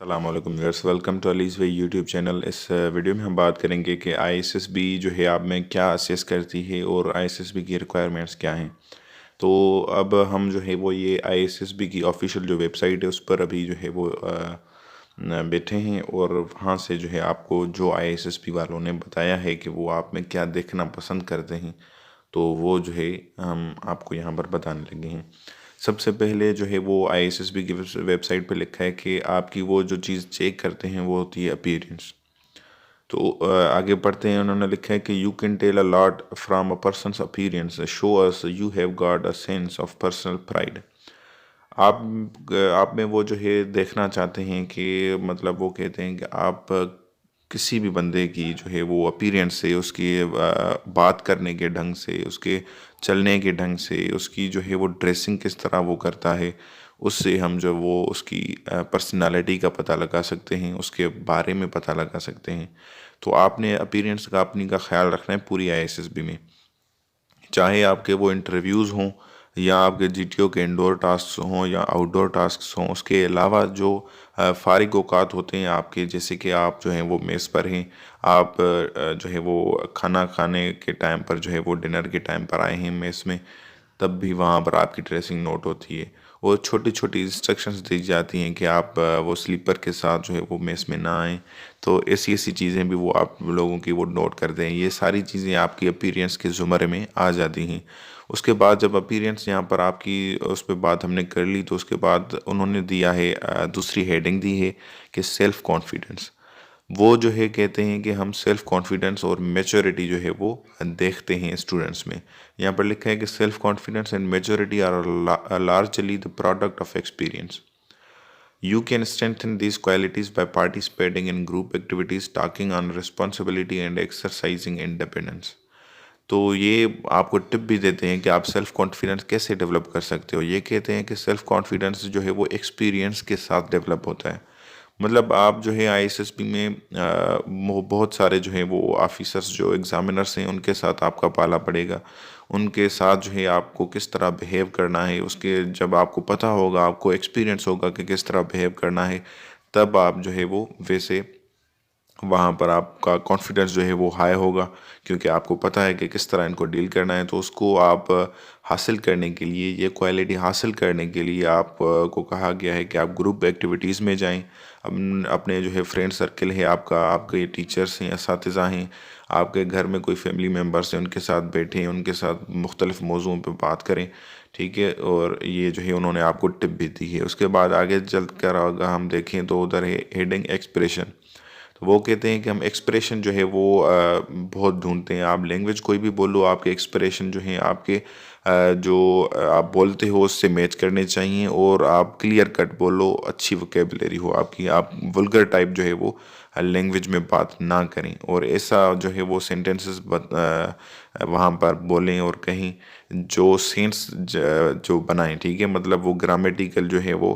अस्सलामुअलैकुम viewers, welcome to Ali's way YouTube channel. इस video में हम बात करेंगे कि आईएसएसबी जो है आप में क्या असेस करती है और आईएसएसबी की रिक्वायरमेंट्स क्या हैं। तो अब हम जो है वो ये आईएसएसबी की ऑफिशियल जो वेबसाइट है उस पर अभी जो है वो बैठे हैं और वहाँ से जो है आपको जो आईएसएसबी वालों ने बताया है कि वो आप में क्या देखना पसंद करते हैं, तो वो जो है हम आपको यहाँ पर बताने लगे हैं। सबसे पहले जो है वो आईएसएसबी की वेबसाइट पे लिखा है कि आपकी वो जो चीज़ चेक करते हैं वो होती है अपीयरेंस। तो आगे पढ़ते हैं, उन्होंने लिखा है कि you can tell a lot from a person's appearance, show us you have got a sense of personal pride. आप में वो जो है देखना चाहते हैं कि मतलब वो कहते हैं कि आप किसी भी बंदे की जो है वो अपीयरेंस से, उसकी बात करने के ढंग से, उसके चलने के ढंग से, उसकी जो है वो ड्रेसिंग किस तरह वो करता है, उससे हम जो वो उसकी पर्सनालिटी का पता लगा सकते हैं, उसके बारे में पता लगा सकते हैं। तो आपने अपीयरेंस का अपनी का ख्याल रखना है पूरी आईएसएसबी में, चाहे आपके वो इंटरव्यूज़ हों या आपके जीटीओ के इंडोर टास्क हों या आउटडोर टास्क हों। उसके अलावा जो फ़ारिग औकात होते हैं आपके, जैसे कि आप जो हैं वो मेस पर हैं, आप जो है वो खाना खाने के टाइम पर जो है वो डिनर के टाइम पर आए हैं मेस में, तब भी वहाँ पर आपकी ड्रेसिंग नोट होती है। और छोटी छोटी इंस्ट्रक्शंस दी जाती हैं कि आप वो स्लीपर के साथ जो है वो मेस में ना आएँ। तो ऐसी ऐसी चीज़ें भी वो आप लोगों की वो नोट कर दें। ये सारी चीज़ें आपकी अपीयरेंस के ज़ुमरे में आ जाती हैं। उसके बाद जब अपीयरेंस यहाँ पर आपकी उस पे बात हमने कर ली, तो उसके बाद उन्होंने दिया है दूसरी हेडिंग दी है कि सेल्फ़ कॉन्फिडेंस। वो जो है कहते हैं कि हम सेल्फ कॉन्फिडेंस और मैच्योरिटी जो है वो देखते हैं स्टूडेंट्स में। यहाँ पर लिखा है कि self confidence and maturity are largely the product of experience. You can strengthen these qualities by participating in group activities, talking on responsibility and exercising independence। तो ये आपको टिप भी देते हैं कि आप सेल्फ कॉन्फिडेंस कैसे डेवलप कर सकते हो। ये कहते हैं कि सेल्फ कॉन्फिडेंस जो है वो एक्सपीरियंस के साथ डेवलप होता है। मतलब आप जो है आईएसएसबी में बहुत सारे जो है वो ऑफिसर्स जो एग्जामिनर्स हैं उनके साथ आपका पाला पड़ेगा। उनके साथ जो है आपको किस तरह बिहेव करना है, उसके जब आपको पता होगा, आपको एक्सपीरियंस होगा कि किस तरह बिहेव करना है, तब आप जो है वो वैसे वहाँ पर आपका कॉन्फिडेंस जो है वो हाई होगा, क्योंकि आपको पता है कि किस तरह इनको डील करना है। तो उसको आप हासिल करने के लिए, ये क्वालिटी हासिल करने के लिए आप को कहा गया है कि आप ग्रुप एक्टिविटीज़ में जाएं। अपने जो है फ्रेंड सर्कल है आपका, आपके टीचर्स हैं, इसातिज़ा हैं, आपके घर में कोई फैमिली मेम्बर्स हैं, उनके साथ बैठें, उनके साथ मुख्तलिफ़ मौज़ूओं पर बात करें। ठीक है, और ये जो है उन्होंने आपको टिप भी दी है। उसके बाद आगे चल कर अगर हम देखें तो उधर है हेडिंग एक्सप्रेशन। तो वो कहते हैं कि हम एक्सप्रेशन जो है वो बहुत ढूंढते हैं। आप लैंग्वेज कोई भी बोलो, आपके एक्सप्रेशन जो हैं आपके जो आप बोलते हो उससे मैच करने चाहिए, और आप क्लियर कट बोलो, अच्छी वोकेबलरी हो आपकी, आप वल्गर टाइप जो है वो लैंग्वेज में बात ना करें, और ऐसा जो है वो सेंटेंसेस वहाँ पर बोलें और कहीं जो सेंस जो बनाएं। ठीक है, मतलब वो ग्रामेटिकल जो है वो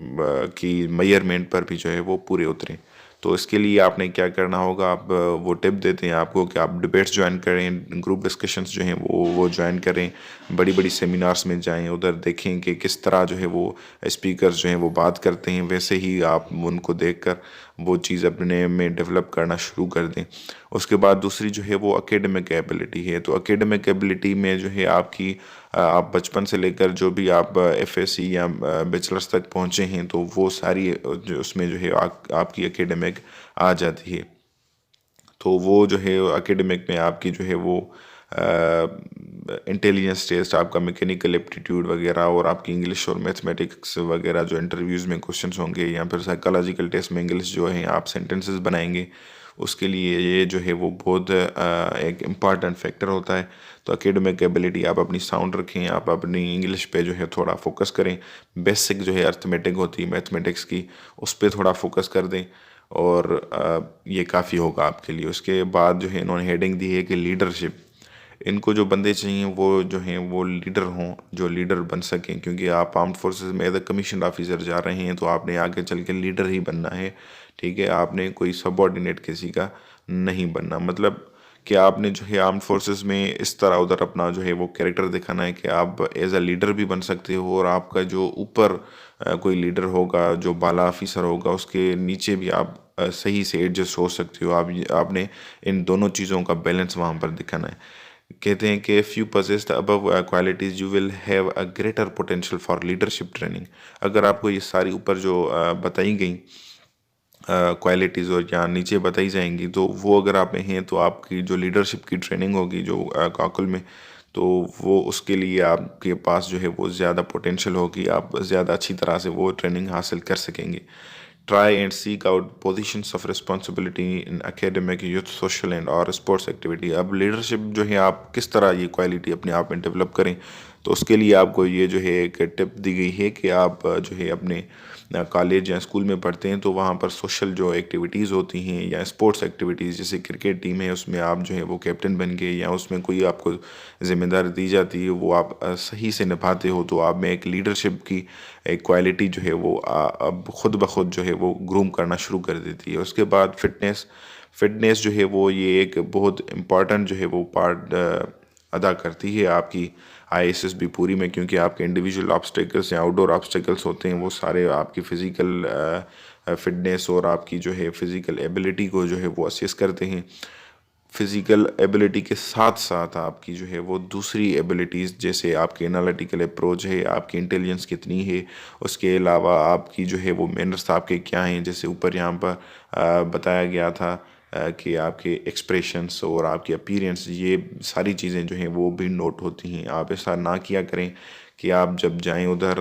की मेजरमेंट पर भी जो है वो पूरे उतरें। तो इसके लिए आपने क्या करना होगा, आप वो टिप देते हैं आपको कि आप डिबेट्स ज्वाइन करें, ग्रुप डिस्कशंस जो हैं वो ज्वाइन करें, बड़ी बड़ी सेमिनार्स में जाएं, उधर देखें कि किस तरह जो है वो स्पीकर्स जो हैं वो बात करते हैं, वैसे ही आप उनको देखकर वो चीज़ अपने में डेवलप करना शुरू कर दें। उसके बाद दूसरी जो है वो एकेडमिक एबिलिटी है। तो एकेडमिक एबिलिटी में जो है आपकी आप बचपन से लेकर जो भी आप एफएससी या बैचलर्स तक पहुँचे हैं, तो वो सारी जो उसमें जो है आपकी एकेडमिक आ जाती है। तो वो जो है एकेडमिक में आपकी जो है वो इंटेलिजेंस टेस्ट, आपका मैकेनिकल एप्टीट्यूड वगैरह, और आपकी इंग्लिश और मैथमेटिक्स वगैरह जो इंटरव्यूज़ में क्वेश्चंस होंगे, या फिर साइकोलॉजिकल टेस्ट में इंग्लिश जो है आप सेंटेंसेस बनाएंगे, उसके लिए ये जो है वो बहुत एक इम्पॉर्टेंट फैक्टर होता है। तो एकेडमिक एबिलिटी आप अपनी साउंड रखें, आप अपनी इंग्लिश पे जो है थोड़ा फोकस करें। बेसिक जो है अर्थमेटिक होती है मैथमेटिक्स की, उस पर थोड़ा फोकस कर दें, और ये काफ़ी होगा आपके लिए। उसके बाद जो है इन्होंने हेडिंग दी है कि लीडरशिप। इनको जो बंदे चाहिए वो जो हैं वो लीडर हों, जो लीडर बन सकें, क्योंकि आप आर्म्ड फोर्सेस में एज अ कमीशन ऑफिसर जा रहे हैं, तो आपने आगे चल के लीडर ही बनना है। ठीक है, आपने कोई सबऑर्डिनेट किसी का नहीं बनना। मतलब कि आपने जो है आर्म्ड फोर्सेस में इस तरह उधर अपना जो है वो कैरेक्टर दिखाना है कि आप एज अ लीडर भी बन सकते हो, और आपका जो ऊपर कोई लीडर होगा, जो बाला ऑफिसर होगा, उसके नीचे भी आप सही से एडजस्ट हो सकते हो। आपने इन दोनों चीज़ों का बैलेंस वहाँ पर दिखाना है। कहते हैं कि if you possess the above qualities you will have a greater potential for leadership training. अगर आपको ये सारी ऊपर जो बताई गई क्वालिटीज़ और यहाँ नीचे बताई जाएंगी, तो वो अगर आप में हैं तो आपकी जो लीडरशिप की ट्रेनिंग होगी जो काकुल में, तो वो उसके लिए आपके पास जो है वो ज़्यादा पोटेंशियल होगी, आप ज़्यादा अच्छी तरह से वो ट्रेनिंग हासिल कर सकेंगे। Try and seek out positions of responsibility in academic, youth, social and और स्पोर्ट्स एक्टिविटी। अब लीडरशिप जो है आप किस तरह ये क्वालिटी अपने आप में डेवलप करें, तो उसके लिए आपको ये जो है एक टिप दी गई है कि आप जो है अपने कॉलेज या स्कूल में पढ़ते हैं तो वहाँ पर सोशल जो एक्टिविटीज़ होती हैं या स्पोर्ट्स एक्टिविटीज़, जैसे क्रिकेट टीम है उसमें आप जो है वो कैप्टन बन गए, या उसमें कोई आपको ज़िम्मेदारी दी जाती है वो आप सही से निभाते हो, तो आप में एक लीडरशिप की एक क्वालिटी जो है वो अब खुद ब खुद जो है वो ग्रूम करना शुरू कर देती है। उसके बाद फिटनेस जो है वो ये एक बहुत इम्पॉर्टेंट जो है वो पार्ट अदा करती है आपकी आईएसएसबी पूरी में, क्योंकि आपके इंडिविजुअल ऑब्स्टेकल्स या आउटडोर ऑब्स्टेकल्स होते हैं वो सारे आपकी फ़िज़िकल फिटनेस और आपकी जो है फ़िज़िकल एबिलिटी को जो है वो असेस करते हैं। फिज़िकल एबिलिटी के साथ साथ आपकी जो है वो दूसरी एबिलिटीज़, जैसे आपकी एनालिटिकल अप्रोच है, आपकी इंटेलिजेंस कितनी है, उसके अलावा आपकी जो है वो मैनर्स आपके क्या हैं, जैसे ऊपर यहाँ पर बताया गया था कि आपके एक्सप्रेशंस और आपकी अपीयरेंस, ये सारी चीज़ें जो हैं वो भी नोट होती हैं। आप ऐसा ना किया करें कि आप जब जाएं उधर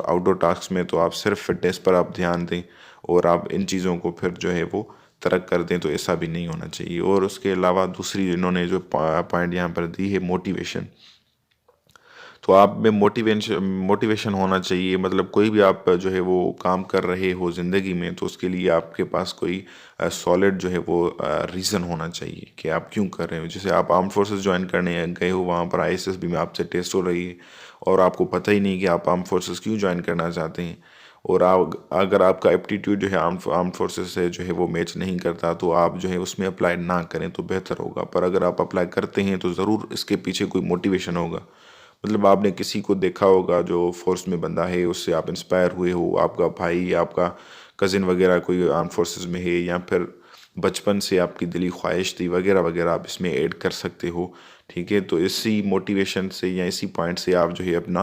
आउटडोर टास्क में तो आप सिर्फ फिटनेस पर आप ध्यान दें और आप इन चीज़ों को फिर जो है वो तर्क कर दें, तो ऐसा भी नहीं होना चाहिए। और उसके अलावा दूसरी इन्होंने जो पॉइंट यहाँ पर दी है मोटिवेशन, तो आप में मोटिवेशन होना चाहिए। मतलब कोई भी आप जो है वो काम कर रहे हो ज़िंदगी में, तो उसके लिए आपके पास कोई सॉलिड जो है वो रीज़न होना चाहिए कि आप क्यों कर रहे हो। जैसे आप आर्म्ड फोर्सेस ज्वाइन करने गए हो, वहाँ पर आईएसएसबी में आपसे टेस्ट हो रही है और आपको पता ही नहीं कि आप आर्म्ड फोर्सेस क्यों ज्वाइन करना चाहते हैं, और आप अगर आपका एप्टीट्यूड जो है आर्म्ड फोर्सेस से जो है वो मैच नहीं करता, तो आप जो है उसमें अप्लाई ना करें तो बेहतर होगा। पर अगर आप अप्लाई करते हैं तो ज़रूर इसके पीछे कोई मोटिवेशन होगा। मतलब आपने किसी को देखा होगा जो फोर्स में बंदा है, उससे आप इंस्पायर हुए हो, आपका भाई, आपका कज़िन वगैरह कोई आर्म फोर्सेस में है, या फिर बचपन से आपकी दिली ख्वाहिश थी वगैरह वगैरह, आप इसमें ऐड कर सकते हो। ठीक है, तो इसी मोटिवेशन से या इसी पॉइंट से आप जो है अपना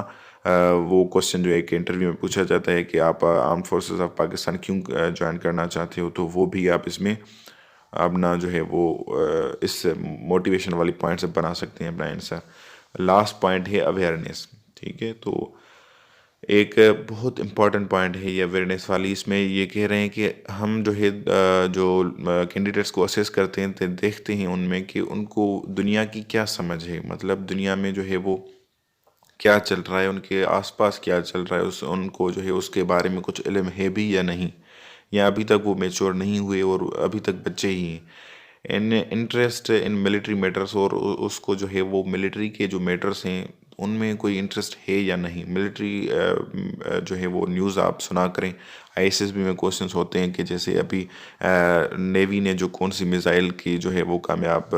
वो क्वेश्चन जो एक इंटरव्यू में पूछा जाता है कि आप आर्म फोर्सेस ऑफ पाकिस्तान क्यों ज्वाइन करना चाहते हो, तो वो भी आप इसमें अपना जो है वो इस मोटिवेशन वाली पॉइंट से बना सकते हैं अपना आंसर। लास्ट पॉइंट है अवेयरनेस। ठीक है, तो एक बहुत इम्पॉर्टेंट पॉइंट है ये अवेयरनेस वाली। इसमें ये कह रहे हैं कि हम जो है जो कैंडिडेट्स को असेस करते हैं तो देखते हैं उनमें कि उनको दुनिया की क्या समझ है, मतलब दुनिया में जो है वो क्या चल रहा है, उनके आसपास क्या चल रहा है, उस उनको जो है उसके बारे में कुछ इल्म है भी या नहीं, या अभी तक वो मेच्योर नहीं हुए और अभी तक बच्चे ही हैं। इन इंटरेस्ट इन मिलिट्री मैटर्स, और उसको जो है वो मिलिट्री के जो मैटर्स हैं उनमें कोई इंटरेस्ट है या नहीं। मिलिट्री जो है वो न्यूज़ आप सुना करें। आईएसएसबी में क्वेश्चंस होते हैं कि जैसे अभी नेवी ने जो कौन सी मिसाइल की जो है वो कामयाब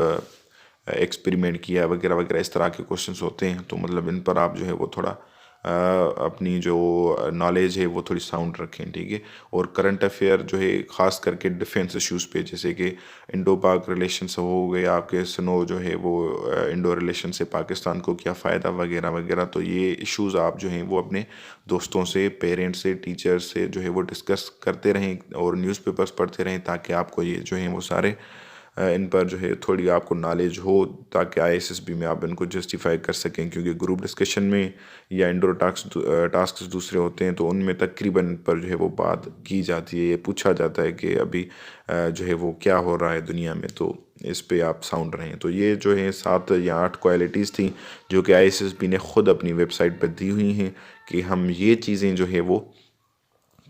एक्सपेरिमेंट किया वगैरह वगैरह, इस तरह के क्वेश्चंस होते हैं। तो मतलब इन पर आप जो है वो थोड़ा अपनी जो नॉलेज है वो थोड़ी साउंड रखें। ठीक है, और करंट अफेयर जो है ख़ास करके डिफेंस इश्यूज़ पे, जैसे कि इंडो पाक रिलेशन से हो गए, आपके सुनो जो है वो इंडो रिलेशन से पाकिस्तान को क्या फ़ायदा वगैरह वगैरह, तो ये इश्यूज़ आप जो हैं वो अपने दोस्तों से, पेरेंट्स से, टीचर्स से जो है वो डिस्कस करते रहें और न्यूज़पेपर्स पढ़ते रहें, ताकि आपको ये जो हैं वो सारे इन पर जो है थोड़ी आपको नॉलेज हो, ताकि आईएसएसबी में आप इनको जस्टिफाई कर सकें। क्योंकि ग्रुप डिस्कशन में या इंडोर टास्क दूसरे होते हैं तो उनमें तकरीबन इन पर जो है वो बात की जाती है, ये पूछा जाता है कि अभी जो है वो क्या हो रहा है दुनिया में, तो इस पे आप साउंड रहें। तो ये जो है 7 या 8 क्वालिटीज़ थी जो कि आईएसएसबी ने ख़ुद अपनी वेबसाइट पर दी हुई हैं कि हम ये चीज़ें जो है वो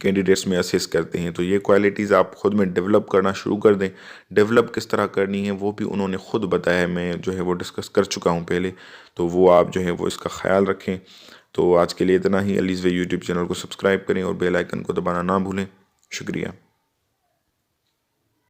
कैंडिडेट्स में असेस करते हैं। तो ये क्वालिटीज़ आप ख़ुद में डेवलप करना शुरू कर दें। डेवलप किस तरह करनी है वो भी उन्होंने ख़ुद बताया है, मैं जो है वो डिस्कस कर चुका हूँ पहले, तो वो आप जो है वो इसका ख्याल रखें। तो आज के लिए इतना ही। अलीज़ वे यूट्यूब चैनल को सब्सक्राइब करें और बेल आइकन को दबाना ना भूलें। शुक्रिया।